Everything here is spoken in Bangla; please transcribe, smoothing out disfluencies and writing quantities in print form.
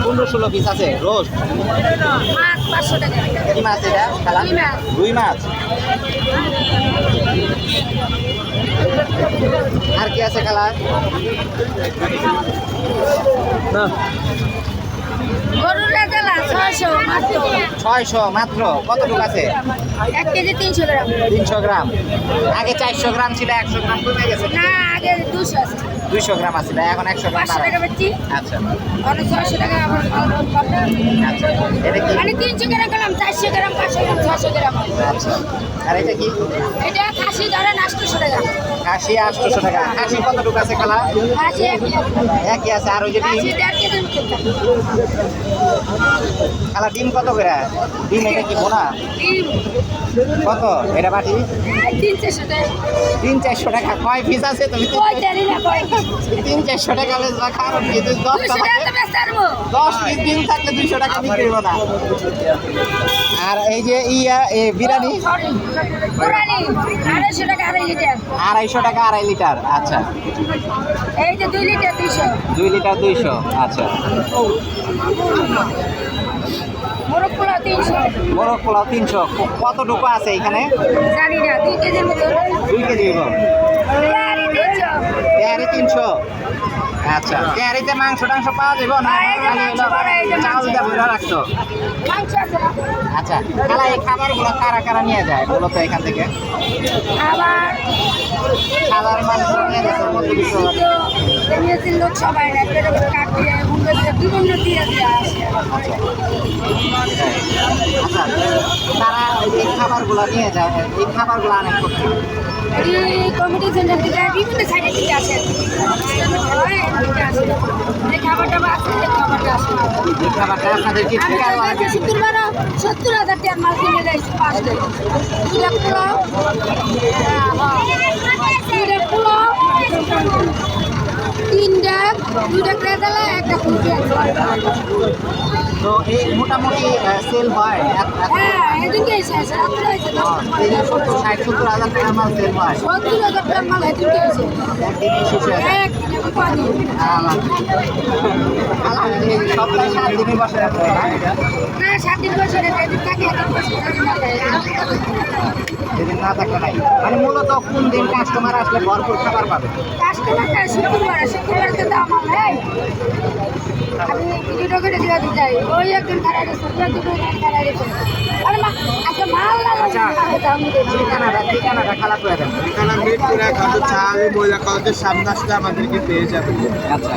15-16 পিস আছে রোস্ট। মাছ 500 টাকা। কি মাছ এটা খালা? রুই মাছ। আর কি আছে খালা? না গরুর রেজালা 600 মাত্র। 600 মাত্র। কতটুকু আছে? 1 কেজি 300 গ্রাম। 300 গ্রাম। আগে 400 গ্রাম ছিল, 100 গ্রাম কমে গেছে। না আগে 200 আছে। 200 গ্রাম আছে, এখন 100 গ্রাম 500 টাকা বেচছি। আচ্ছা অনেক 600 টাকা আমার আচ্ছা। এটা কি? মানে 300 গ্রাম গেলাম 400 গ্রাম 500 গ্রাম 600 গ্রাম। আচ্ছা। আর এটা কি? এটা খাসি ধরেন 800 টাকা। খাসি 800 টাকা। খাসি কতটুকু আছে খালা? খাসি একই আছে। আর ওই যে ডিম? খাসি 1.5 কেজি মতো। খালা ডিম কত করে? ডিম এটা কি বোনা? ডিম কত এটা বাটি? 300 টাকা। 300-400 টাকা। কয় পিস আছে তুমি? কই জানি না কই। 300-400 টাকা বেচবা, কারণ কি? 10 200 টাকা তো বেচতে পারবো। 10 পিস ডিম থাকলে 200 টাকা বিক্রি হবে না। আর এই যে বিরিয়ানি পুরানি 250 টাকা 2.5 লিটার। 250 টাকা 2.5 লিটার। আচ্ছা। এই যে 2 লিটার 200। 2 লিটার 200। আচ্ছা। মোরগ পোলাও 300। মোরগ পোলাও 300। কতটুকু আছে এখানে? জানি না 2 কেজির মতো। 2 কেজি হইব। তেহারি 300। তেহারি 300। আচ্ছা। তেহারিতে মাংস টাংস পাওয়া যাবে না? এই যে খালি মাংস পাওয়া যায়, এই যে চাউল মাংস। দিয়ে ভরে রাখছো? মাংস আছে না? আচ্ছা। খালা এই খাবারগুলো কারা কারা নিয়ে যায় বলো তো এখান থেকে? আবার সাধারণ মানুষ নিয়ে যাচ্ছে মধ্যবিত্ত। এমনিতের লোক সবাই না পেটে করে কাট দিয়ে হুঙ্গে দিয়ে বিভিন্ন দিয়ে দিয়ে আসে। আচ্ছা। তারা এই খাবারগুলো নিয়ে যায়, এই খাবারগুলো আনে করতে? এই কমিটি সেন্টার থেকে বিভিন্ন সাইডে থেকে আসে। হয়, এদিকে আসে। যে খাবারটা আছে যে খাবারটা আসে। এই খাবারটা আপনাদের কি আমি থেকে আরো আগে? শুক্রবার 70,000 টাকার মাল কিনে দিয়েছি 5 টাকা। 2 পোলাও, দুইটা পোলাও, 3টা 2টা ক্রেতালা 1টা ফুলকি আছে। তো এই মোটামুটি সেল হয় হ্যাঁ এদিকে এসে রাত্রে হয়েছে 60-70 হাজার টাকার মাল সেল হয় 70,000 টাকার মাল এদিকে এসে একদিনে শেষ হয়ে যায়। একদিনে কদিন। সপ্তাহে 7 দিনই বসে রাখতে হয় না? না 7 দিন বসে রেখে এদিন থাকে এদিন বসে যেদিন না থাকলে নাই। মানে মূলত কোন দিন কাস্টমার আসলে ভরপুর খাবার পাবে? কাস্টমারটা শুক্রবার তো দাম নেই। আমি ভিডিও করে দিয়ে দিতে চাই ওই একদিন খারাপ গেছে ওই একদিন খারাপ গেছে আরে মা আচ্ছা মাল ঠিকানাটা খারাপ করে দেন। ঠিকানা মিরপুর 1 হাজার 4 মহিলা কলেজের সামনে আসলে আমাদেরকে পেয়ে যাবেন। আচ্ছা।